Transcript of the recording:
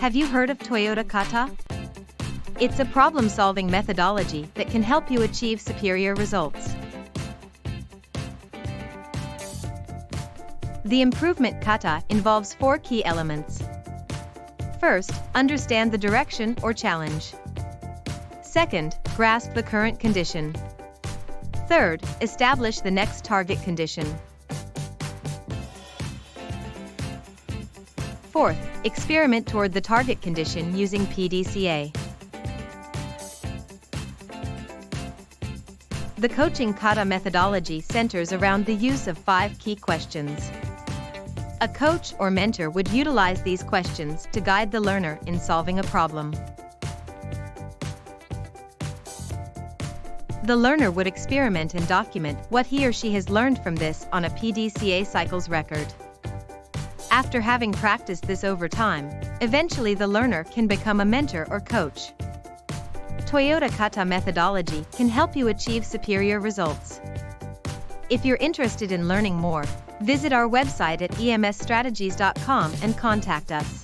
Have you heard of Toyota Kata? It's a problem-solving methodology that can help you achieve superior results. The improvement kata involves 4 key elements. First, understand the direction or challenge. Second, grasp the current condition. Third, establish the next target condition. Fourth, experiment toward the target condition using PDCA. The coaching kata methodology centers around the use of 5 key questions. A coach or mentor would utilize these questions to guide the learner in solving a problem. The learner would experiment and document what he or she has learned from this on a PDCA cycles record. After having practiced this over time, eventually the learner can become a mentor or coach. Toyota Kata methodology can help you achieve superior results. If you're interested in learning more, visit our website at emsstrategies.com and contact us.